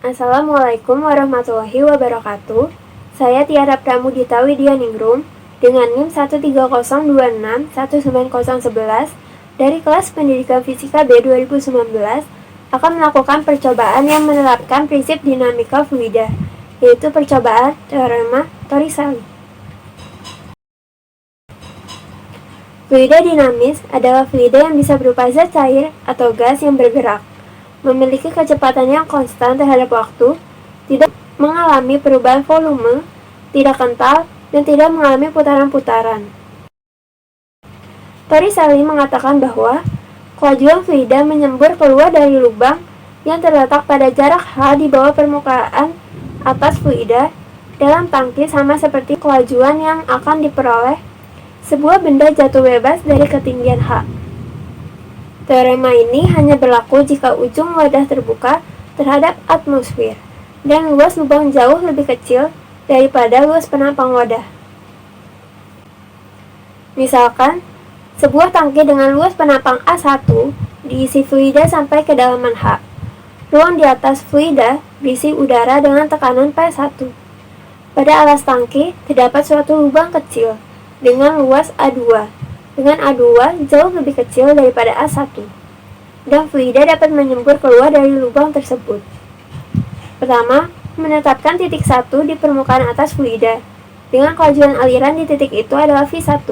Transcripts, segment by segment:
Assalamualaikum warahmatullahi wabarakatuh. Saya Tiara Pramudita Widyaningrum dengan NIM 130261911 dari kelas Pendidikan Fisika B 2019 akan melakukan percobaan yang menerapkan prinsip dinamika fluida, yaitu percobaan teorema Torricelli. Fluida dinamis adalah fluida yang bisa berupa zat cair atau gas yang bergerak, memiliki kecepatan yang konstan terhadap waktu, tidak mengalami perubahan volume, tidak kental, dan tidak mengalami putaran-putaran. Torricelli mengatakan bahwa kelajuan fluida menyembur keluar dari lubang yang terletak pada jarak h di bawah permukaan atas fluida dalam tangki sama seperti kelajuan yang akan diperoleh sebuah benda jatuh bebas dari ketinggian h. Teorema ini hanya berlaku jika ujung wadah terbuka terhadap atmosfer dan luas lubang jauh lebih kecil daripada luas penampang wadah. Misalkan, sebuah tangki dengan luas penampang A1 diisi fluida sampai kedalaman H. Ruang di atas fluida berisi udara dengan tekanan P1. Pada alas tangki terdapat suatu lubang kecil dengan luas A2, dengan A2 jauh lebih kecil daripada A1, dan fluida dapat menyembur keluar dari lubang tersebut. Pertama, menetapkan titik 1 di permukaan atas fluida, dengan kelajuan aliran di titik itu adalah V1,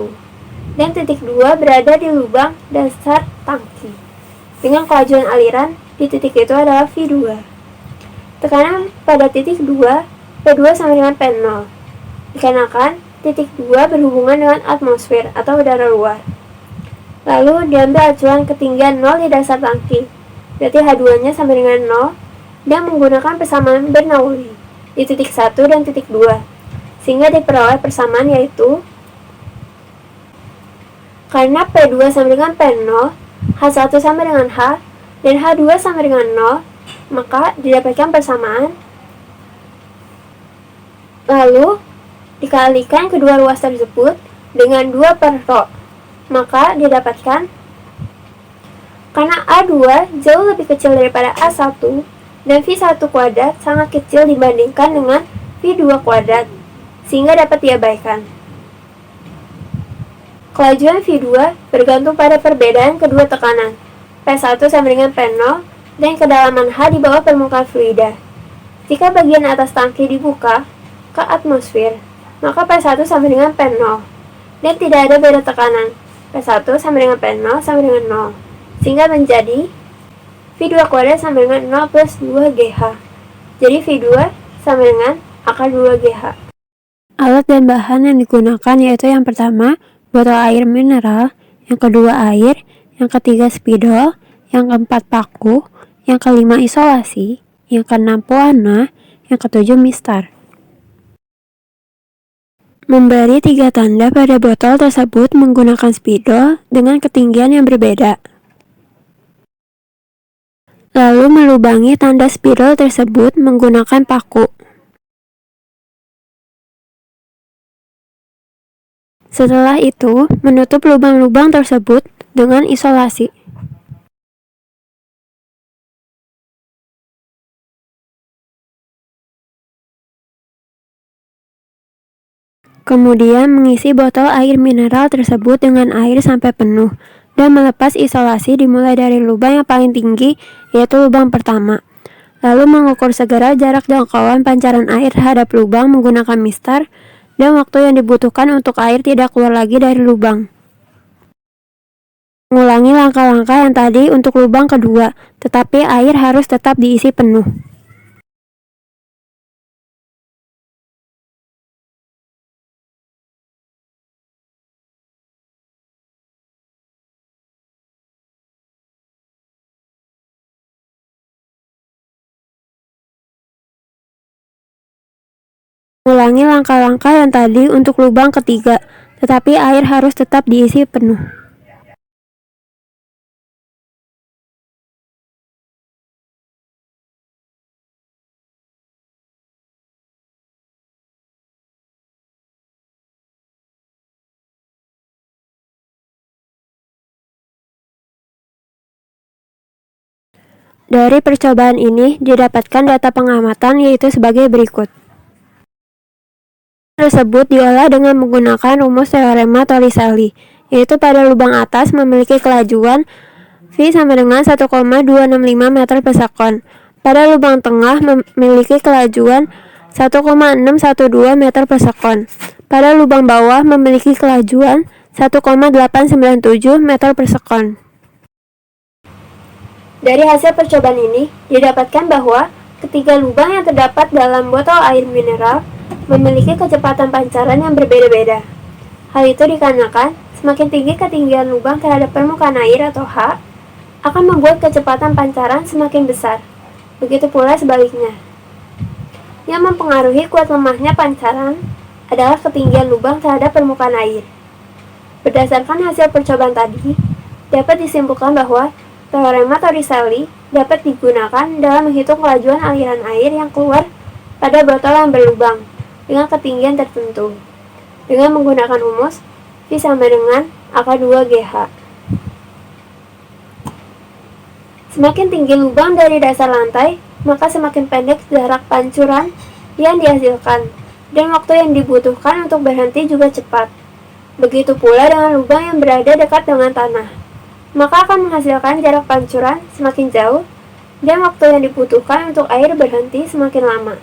dan titik 2 berada di lubang dasar tangki, dengan kelajuan aliran di titik itu adalah V2. Tekanan pada titik 2, P2 sama dengan P0, dikarenakan titik 2 berhubungan dengan atmosfer atau udara luar. Lalu diambil acuan ketinggian 0 di dasar tangki, berarti H2-nya sama dengan 0, dan menggunakan persamaan Bernoulli di titik 1 dan titik 2, sehingga diperoleh persamaan yaitu karena P2 sama dengan P0, H1 sama dengan H, dan H2 sama dengan 0, maka didapatkan persamaan. Lalu dikalikan kedua ruas tersebut dengan 2 per ρ, maka didapatkan karena A2 jauh lebih kecil daripada A1 dan V1 kuadrat sangat kecil dibandingkan dengan V2 kuadrat, sehingga dapat diabaikan. Kelajuan V2 bergantung pada perbedaan kedua tekanan, P1 sama dengan P0, dan kedalaman H di bawah permukaan fluida. Jika bagian atas tangki dibuka ke atmosfer, maka P1 sama dengan P0, dan tidak ada beda tekanan, P1 sama dengan P0 sama dengan 0, sehingga menjadi V2 kuadrat sama dengan 0 plus 2GH. Jadi V2 sama dengan akar 2GH. Alat dan bahan yang digunakan yaitu yang pertama, botol air mineral, yang kedua air, yang ketiga spidol, yang keempat paku, yang kelima isolasi, yang keenam pewarna, yang ketujuh mistar. Memberi 3 tanda pada botol tersebut menggunakan spidol dengan ketinggian yang berbeda. Lalu melubangi tanda spidol tersebut menggunakan paku. Setelah itu, menutup lubang-lubang tersebut dengan isolasi. Kemudian mengisi botol air mineral tersebut dengan air sampai penuh dan melepas isolasi dimulai dari lubang yang paling tinggi, yaitu lubang pertama. Lalu mengukur segera jarak jangkauan pancaran air terhadap lubang menggunakan mistar dan waktu yang dibutuhkan untuk air tidak keluar lagi dari lubang. Mengulangi langkah-langkah yang tadi untuk lubang kedua, tetapi air harus tetap diisi penuh. Ulangi langkah-langkah yang tadi untuk lubang ketiga, tetapi air harus tetap diisi penuh. Dari percobaan ini didapatkan data pengamatan yaitu sebagai berikut. Tersebut diolah dengan menggunakan rumus teorema Torricelli, yaitu pada lubang atas memiliki kelajuan V sama dengan 1,265 meter per sekon. Pada lubang tengah memiliki kelajuan 1,612 meter per sekon. Pada lubang bawah memiliki kelajuan 1,897 meter per sekon. Dari hasil percobaan ini, didapatkan bahwa ketiga lubang yang terdapat dalam botol air mineral memiliki kecepatan pancaran yang berbeda-beda. Hal itu dikarenakan semakin tinggi ketinggian lubang terhadap permukaan air atau H, akan membuat kecepatan pancaran semakin besar. Begitu pula sebaliknya. Yang mempengaruhi kuat lemahnya pancaran adalah ketinggian lubang terhadap permukaan air. Berdasarkan hasil percobaan tadi, dapat disimpulkan bahwa teorema Torricelli dapat digunakan dalam menghitung kelajuan aliran air yang keluar pada botol yang berlubang dengan ketinggian tertentu, dengan menggunakan rumus V sama dengan AK2GH. Semakin tinggi lubang dari dasar lantai, maka semakin pendek jarak pancuran yang dihasilkan, dan waktu yang dibutuhkan untuk berhenti juga cepat. Begitu pula dengan lubang yang berada dekat dengan tanah, maka akan menghasilkan jarak pancuran semakin jauh, dan waktu yang dibutuhkan untuk air berhenti semakin lama.